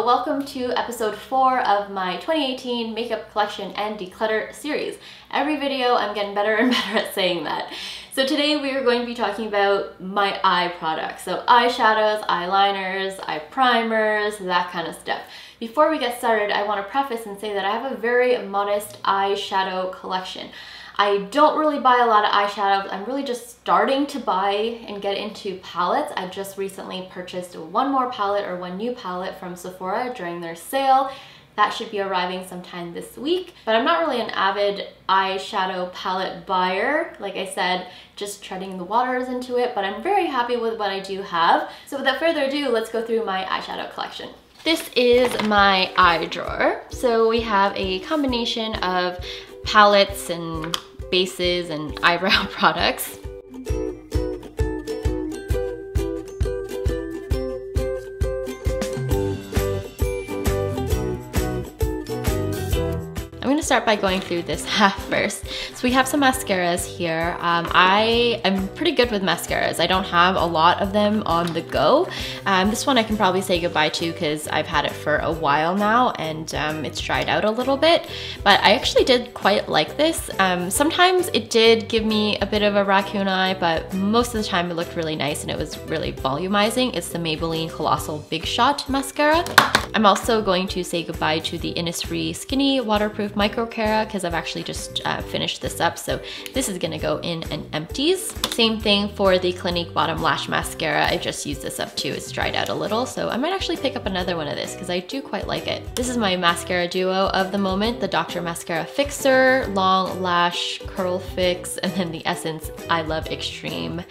welcome to episode 4 of my 2018 makeup collection and declutter series. Every video I'm getting better and better at saying that. So today we are going to be talking about my eye products. So eyeshadows, eyeliners, eye primers, that kind of stuff. Before we get started, I want to preface and say that I have a very modest eyeshadow collection. I don't really buy a lot of eyeshadows. I'm really just starting to buy and get into palettes. I just recently purchased one new palette from Sephora during their sale. That should be arriving sometime this week. But I'm not really an avid eyeshadow palette buyer. Like I said, just treading the waters into it, but I'm very happy with what I do have. So without further ado, let's go through my eyeshadow collection. This is my eye drawer. So we have a combination of palettes and bases and eyebrow products. I'm going to start by going through this half first. So we have some mascaras here. I am pretty good with mascaras. I don't have a lot of them on the go. This one I can probably say goodbye to because I've had it for a while now and it's dried out a little bit. But I actually did quite like this. Sometimes it did give me a bit of a raccoon eye, but most of the time it looked really nice and it was really volumizing. It's the Maybelline Colossal Big Shot mascara. I'm also going to say goodbye to the Innisfree Skinny Waterproof Microcara because I've actually just finished this up, so this is gonna go in an empties. Same thing for the Clinique Bottom Lash Mascara. I just used this up too. It's dried out a little, so I might actually pick up another one of this because I do quite like it. This is my mascara duo of the moment, the Dr. Mascara Fixer, Long Lash Curl Fix, and then the Essence I Love Extreme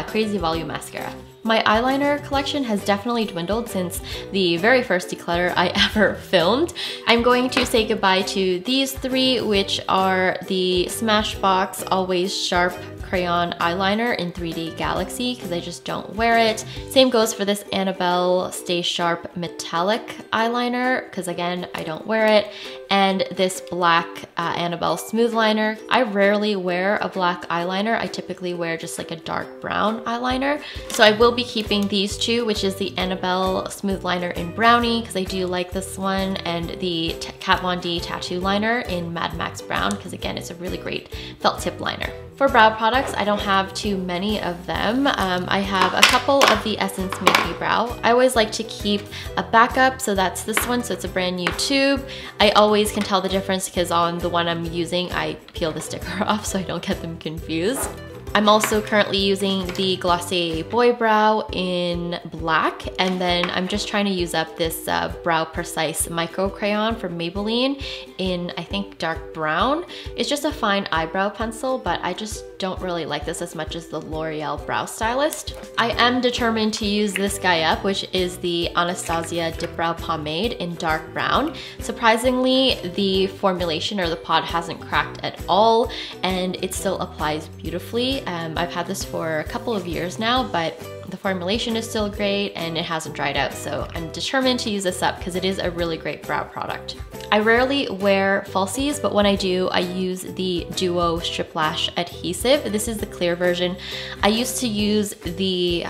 Crazy Volume Mascara. My eyeliner collection has definitely dwindled since the very first declutter I ever filmed. I'm going to say goodbye to these three, which are the Smashbox Always Sharp crayon eyeliner in 3D Galaxy because I just don't wear it. Same goes for this Annabelle Stay Sharp Metallic eyeliner because again, I don't wear it. And this black Annabelle Smoothliner. I rarely wear a black eyeliner. I typically wear just like a dark brown eyeliner. So I will be keeping these two, which is the Annabelle Smoothliner in Brownie because I do like this one, and the Kat Von D Tattoo Liner in Mad Max Brown because again, it's a really great felt tip liner. For brow products, I don't have too many of them. I have a couple of the Essence Make Me Brow. I always like to keep a backup, so that's this one, so it's a brand new tube. I always can tell the difference because on the one I'm using, I peel the sticker off so I don't get them confused. I'm also currently using the Glossier Boy Brow in black, and then I'm just trying to use up this Brow Precise micro crayon from Maybelline in, I think, dark brown. It's just a fine eyebrow pencil, but I just don't really like this as much as the L'Oreal Brow Stylist. I am determined to use this guy up, which is the Anastasia Dipbrow Pomade in dark brown. Surprisingly, the formulation or the pod hasn't cracked at all, and it still applies beautifully. I've had this for a couple of years now, but the formulation is still great and it hasn't dried out, so I'm determined to use this up because it is a really great brow product. I rarely wear falsies, but when I do, I use the Duo Strip Lash Adhesive. This is the clear version. I used to use the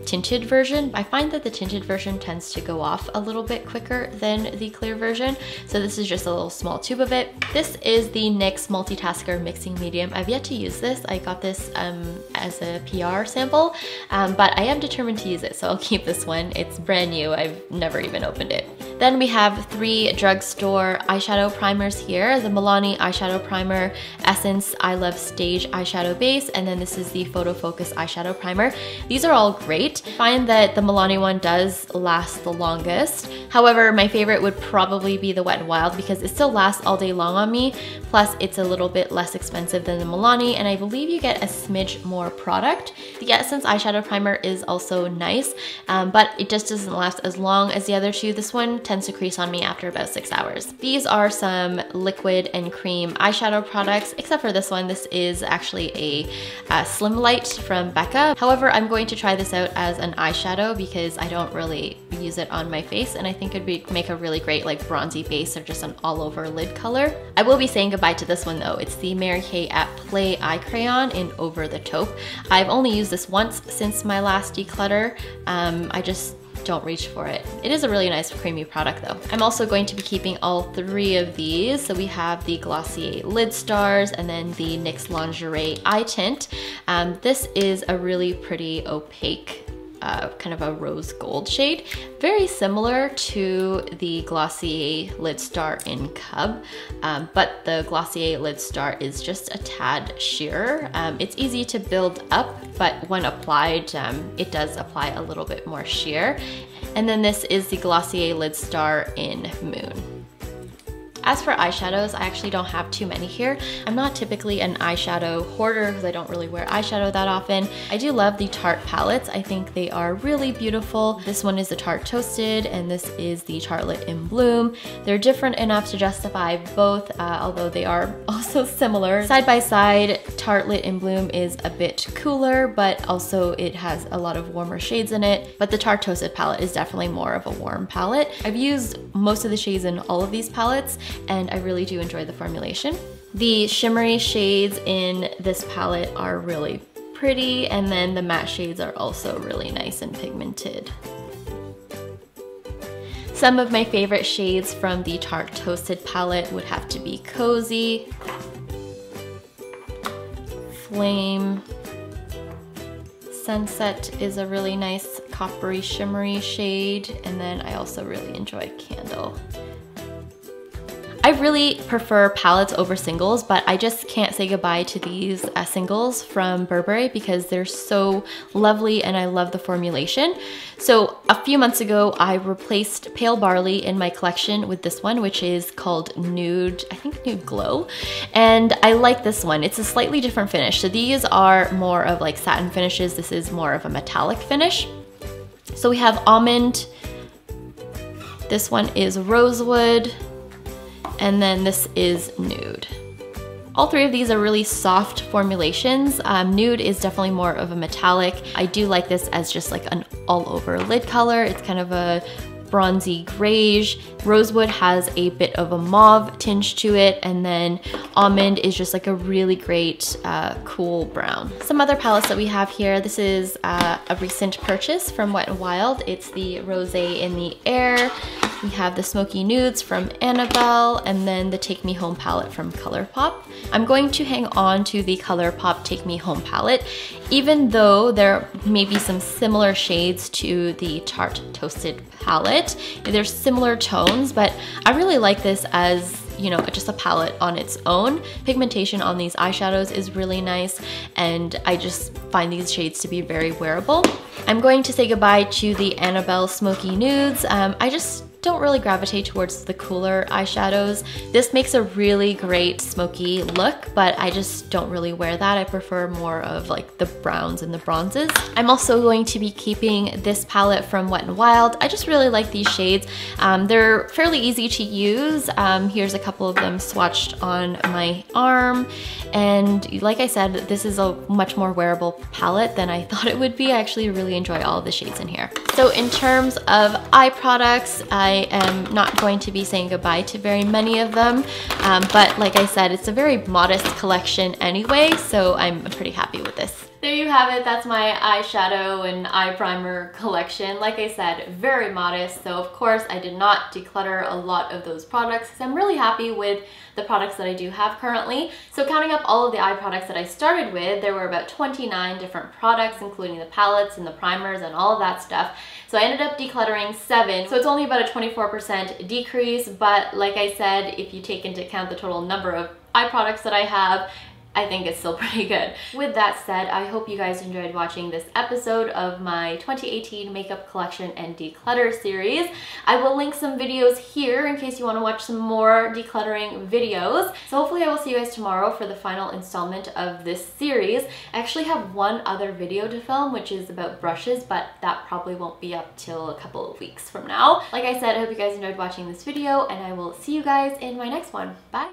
tinted version. I find that the tinted version tends to go off a little bit quicker than the clear version, so this is just a little small tube of it. This is the NYX Multitasker Mixing Medium. I've yet to use this. I got this as a PR sample, but I am determined to use it, so I'll keep this one. It's brand new. I've never even opened it. Then we have 3 drugstore eyeshadow primers here. The Milani Eyeshadow Primer, Essence I Love Stage Eyeshadow Base, and then this is the Photofocus Eyeshadow Primer. These are all great. I find that the Milani one does last the longest. However, my favorite would probably be the Wet n Wild because it still lasts all day long on me. Plus, it's a little bit less expensive than the Milani, and I believe you get a smidge more product. The Essence Eyeshadow Primer is also nice, but it just doesn't last as long as the other two. This one tends to crease on me after about 6 hours. These are some liquid and cream eyeshadow products, except for this one. This is actually a Slim Light from Becca. However, I'm going to try this out as an eyeshadow because I don't really use it on my face, and I think it'd make a really great like bronzy base or just an all over lid color. I will be saying goodbye to this one though. It's the Mary Kay at Play Eye Crayon in Over the Taupe. I've only used this once since my last declutter. I just don't reach for it. It is a really nice creamy product though. I'm also going to be keeping all 3 of these. So we have the Glossier Lid Stars and then the NYX Lingerie Eye Tint. This is a really pretty opaque kind of a rose gold shade, very similar to the Glossier Lid Star in Cub, but the Glossier Lid Star is just a tad sheerer. It's easy to build up, but when applied, it does apply a little bit more sheer. And then this is the Glossier Lid Star in Moon. As for eyeshadows, I actually don't have too many here. I'm not typically an eyeshadow hoarder because I don't really wear eyeshadow that often. I do love the Tarte palettes. I think they are really beautiful. This one is the Tarte Toasted and this is the Tartelette in Bloom. They're different enough to justify both, although they are also similar. Side by side, Tartelette in Bloom is a bit cooler, but also it has a lot of warmer shades in it. But the Tarte Toasted palette is definitely more of a warm palette. I've used most of the shades in all of these palettes, and I really do enjoy the formulation. The shimmery shades in this palette are really pretty, and then the matte shades are also really nice and pigmented. Some of my favorite shades from the Tarte Toasted palette would have to be Cozy, Flame, Sunset is a really nice coppery shimmery shade, and then I also really enjoy Candle. I really prefer palettes over singles, but I just can't say goodbye to these singles from Burberry because they're so lovely and I love the formulation. So a few months ago, I replaced Pale Barley in my collection with this one, which is called Nude, I think Nude Glow. And I like this one. It's a slightly different finish. So these are more of like satin finishes. This is more of a metallic finish. So we have Almond. This one is Rosewood. And then this is Nude. All 3 of these are really soft formulations. Nude is definitely more of a metallic. I do like this as just like an all over lid color. It's kind of a bronzy grayish. Rosewood has a bit of a mauve tinge to it, and then Almond is just like a really great cool brown. Some other palettes that we have here, this is a recent purchase from Wet n Wild. It's the Rosé in the Air. We have the Smoky Nudes from Annabelle, and then the Take Me Home palette from ColourPop. I'm going to hang on to the ColourPop Take Me Home palette, even though there may be some similar shades to the Tarte Toasted palette. There's similar tones, but I really like this as, you know, just a palette on its own. Pigmentation on these eyeshadows is really nice, and I just find these shades to be very wearable. I'm going to say goodbye to the Annabelle Smoky Nudes. I just don't really gravitate towards the cooler eyeshadows. This makes a really great smoky look, but I just don't really wear that. I prefer more of like the browns and the bronzes. I'm also going to be keeping this palette from Wet n Wild. I just really like these shades. They're fairly easy to use. Here's a couple of them swatched on my arm. And like I said, this is a much more wearable palette than I thought it would be. I actually really enjoy all of the shades in here. So in terms of eye products, I am not going to be saying goodbye to very many of them, but like I said, it's a very modest collection anyway, so I'm pretty happy with this. There you have it. That's my eyeshadow and eye primer collection. Like I said, very modest. So of course I did not declutter a lot of those products because I'm really happy with the products that I do have currently. So counting up all of the eye products that I started with, there were about 29 different products, including the palettes and the primers and all of that stuff. So I ended up decluttering 7. So it's only about a 24% decrease. But like I said, if you take into account the total number of eye products that I have, I think it's still pretty good. With that said, I hope you guys enjoyed watching this episode of my 2018 makeup collection and declutter series. I will link some videos here in case you want to watch some more decluttering videos. So hopefully I will see you guys tomorrow for the final installment of this series. I actually have one other video to film, which is about brushes, but that probably won't be up till a couple of weeks from now. Like I said, I hope you guys enjoyed watching this video, and I will see you guys in my next one. Bye!